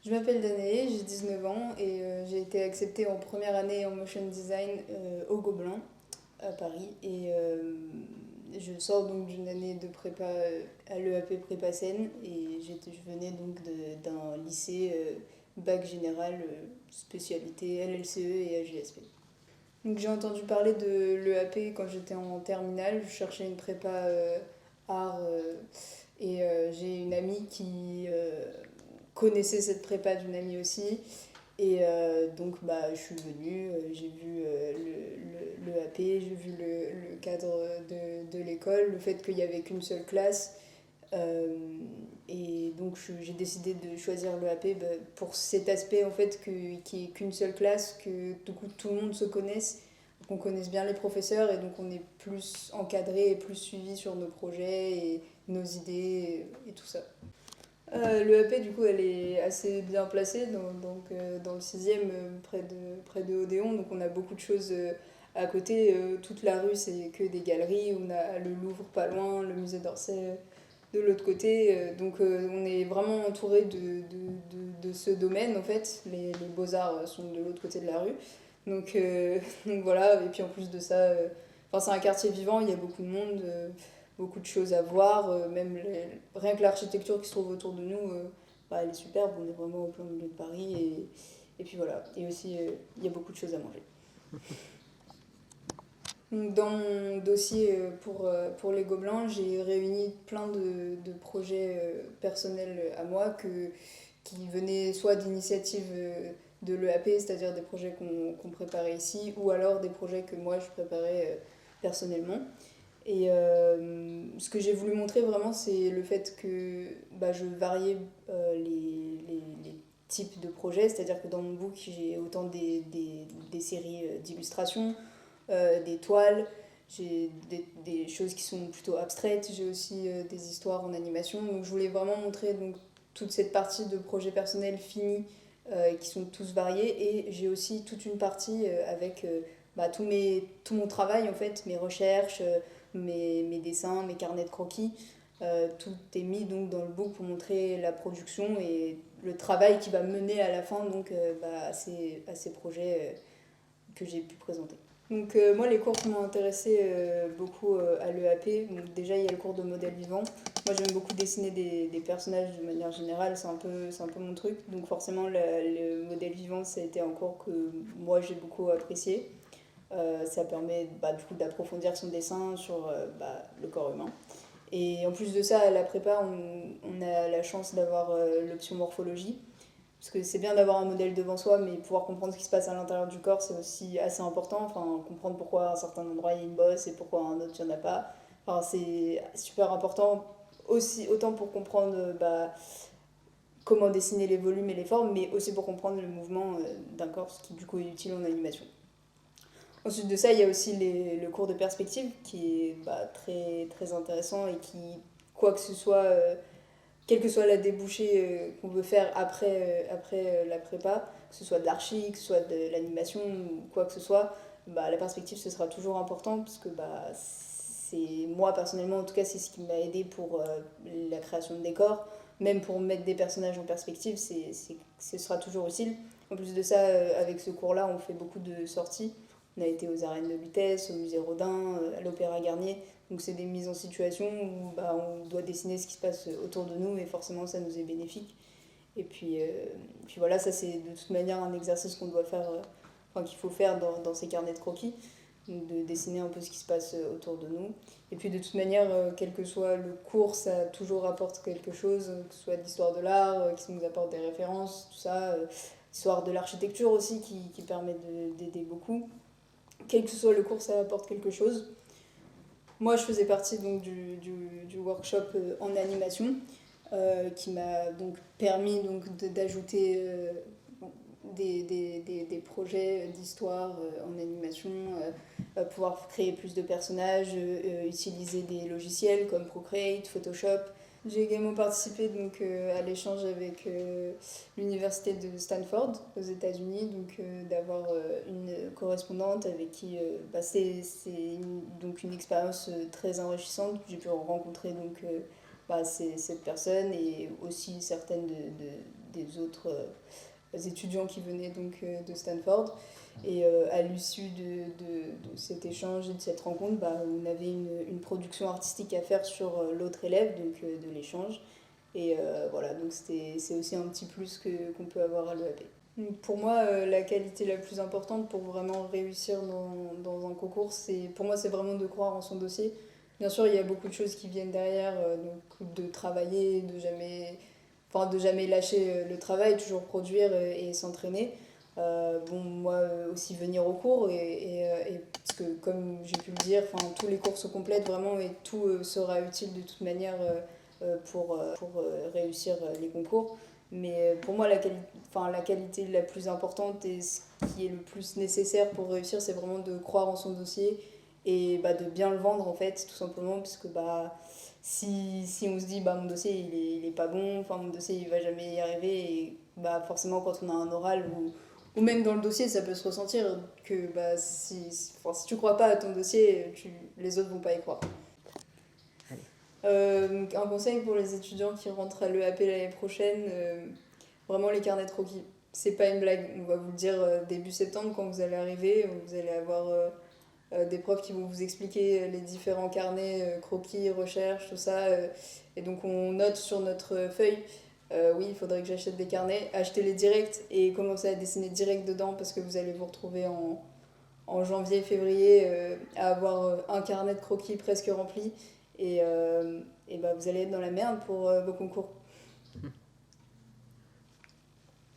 Je m'appelle Danae, j'ai 19 ans et j'ai été acceptée en première année en motion design au Gobelin à Paris. Et je sors donc d'une année de prépa à l'EAP prépa Seine et je venais donc d'un lycée bac général spécialité LLCE et AGSP. Donc j'ai entendu parler de l'EAP quand j'étais en terminale, je cherchais une prépa art et j'ai une amie qui connaissait cette prépa d'une amie aussi. Et donc bah, je suis venue, j'ai vu le AP, j'ai vu le cadre de l'école, le fait qu'il n'y avait qu'une seule classe. Euh, et donc j'ai décidé de choisir le AP bah, pour cet aspect en fait qu'il n'y ait qu'une seule classe, que du coup, tout le monde se connaisse, qu'on connaisse bien les professeurs et donc on est plus encadré et plus suivi sur nos projets et nos idées et tout ça. L'EAP, du coup, elle est assez bien placée dans le sixième près de Odéon. Donc, on a beaucoup de choses à côté. Toute la rue, c'est que des galeries. On a le Louvre pas loin, le musée d'Orsay de l'autre côté. Donc, on est vraiment entouré de ce domaine, en fait. Les beaux-arts sont de l'autre côté de la rue. Donc, donc voilà. Et puis, en plus de ça, c'est un quartier vivant, il y a beaucoup de monde. Beaucoup de choses à voir, rien que l'architecture qui se trouve autour de nous, bah, elle est superbe, on est vraiment au plein milieu de Paris et puis voilà. Et aussi, il y a beaucoup de choses à manger. Donc, dans mon dossier pour les Gobelins, j'ai réuni plein de projets personnels à moi qui venaient soit d'initiatives de l'EAP, c'est-à-dire des projets qu'on préparait ici, ou alors des projets que moi je préparais personnellement. Et ce que j'ai voulu montrer vraiment, c'est le fait que bah, je variais les types de projets, c'est-à-dire que dans mon book, j'ai autant des séries d'illustrations, des toiles, j'ai des choses qui sont plutôt abstraites, j'ai aussi des histoires en animation. Donc je voulais vraiment montrer donc, toute cette partie de projets personnels finis qui sont tous variés. Et j'ai aussi toute une partie avec bah, tout mon travail, en fait, mes recherches, mes dessins, mes carnets de croquis. Tout est mis donc dans le book pour montrer la production et le travail qui va mener à la fin donc, bah, à ces projets que j'ai pu présenter. Donc moi les cours qui m'ont intéressé beaucoup à l'EAP, donc déjà il y a le cours de modèle vivant. Moi j'aime beaucoup dessiner des personnages de manière générale, c'est un peu mon truc. Donc forcément le modèle vivant ça a été un cours que moi j'ai beaucoup apprécié. Ça permet bah, du coup d'approfondir son dessin sur bah, le corps humain. Et en plus de ça, à la prépa, on a la chance d'avoir l'option morphologie. Parce que c'est bien d'avoir un modèle devant soi, mais pouvoir comprendre ce qui se passe à l'intérieur du corps, c'est aussi assez important. Enfin, comprendre pourquoi à un certain endroit il y a une bosse et pourquoi à un autre il n'y en a pas. Enfin, c'est super important, aussi, autant pour comprendre bah, comment dessiner les volumes et les formes, mais aussi pour comprendre le mouvement d'un corps, ce qui du coup est utile en animation. Ensuite de ça, il y a aussi le cours de perspective qui est bah, très intéressant et qui, quoi que ce soit, quelle que soit la débouchée qu'on veut faire après la prépa, que ce soit de l'archi, que ce soit de l'animation ou quoi que ce soit, bah, la perspective ce sera toujours important parce que bah, c'est moi personnellement en tout cas c'est ce qui m'a aidé pour la création de décors, même pour mettre des personnages en perspective, ce sera toujours utile. En plus de ça, avec ce cours-là, on fait beaucoup de sorties. On a été aux arènes de Lutèce, au musée Rodin, à l'Opéra Garnier. Donc c'est des mises en situation où bah, on doit dessiner ce qui se passe autour de nous et forcément ça nous est bénéfique. Et puis voilà, ça c'est de toute manière un exercice qu'on doit faire, enfin qu'il faut faire dans ces carnets de croquis, de dessiner un peu ce qui se passe autour de nous. Et puis de toute manière, quel que soit le cours, ça toujours apporte quelque chose, que ce soit l'histoire de l'art, qui nous apporte des références, tout ça, l'histoire de l'architecture aussi qui permet d'aider beaucoup. Quel que soit le cours, ça apporte quelque chose. Moi, je faisais partie donc, du workshop en animation qui m'a donc permis donc, d'ajouter des projets d'histoire en animation, pouvoir créer plus de personnages, utiliser des logiciels comme Procreate, Photoshop. J'ai également participé donc, à l'échange avec l'université de Stanford aux États-Unis, donc d'avoir une correspondante avec qui bah, donc une expérience très enrichissante. J'ai pu rencontrer donc, bah, cette personne et aussi certaines des autres étudiants qui venaient donc de Stanford. Et à l'issue de cet échange et de cette rencontre, bah, on avait une production artistique à faire sur l'autre élève, donc de l'échange. Et voilà, donc c'est aussi un petit plus qu'on peut avoir à l'EAP. Pour moi, la qualité la plus importante pour vraiment réussir dans un concours, pour moi, c'est vraiment de croire en son dossier. Bien sûr, il y a beaucoup de choses qui viennent derrière, donc de travailler, de jamais lâcher le travail, toujours produire et s'entraîner. Bon, moi aussi venir au cours, parce que comme j'ai pu le dire, tous les cours se complètent vraiment et tout sera utile de toute manière pour réussir les concours. Mais pour moi, la qualité la plus importante et ce qui est le plus nécessaire pour réussir, c'est vraiment de croire en son dossier et bah, de bien le vendre en fait, tout simplement, parce que bah, si on se dit bah, mon dossier il est pas bon, mon dossier il va jamais y arriver, et bah, forcément quand on a un oral ou même dans le dossier, ça peut se ressentir que bah, si tu crois pas à ton dossier, les autres vont pas y croire. Un conseil pour les étudiants qui rentrent à l'EAP l'année prochaine, vraiment les carnets de croquis. C'est pas une blague, on va vous le dire début septembre quand vous allez arriver, vous allez avoir des profs qui vont vous expliquer les différents carnets, croquis, recherches, tout ça. Et donc on note sur notre feuille, oui, il faudrait que j'achète des carnets, achetez-les direct et commencez à dessiner direct dedans parce que vous allez vous retrouver en janvier, février à avoir un carnet de croquis presque rempli et bah, vous allez être dans la merde pour vos concours.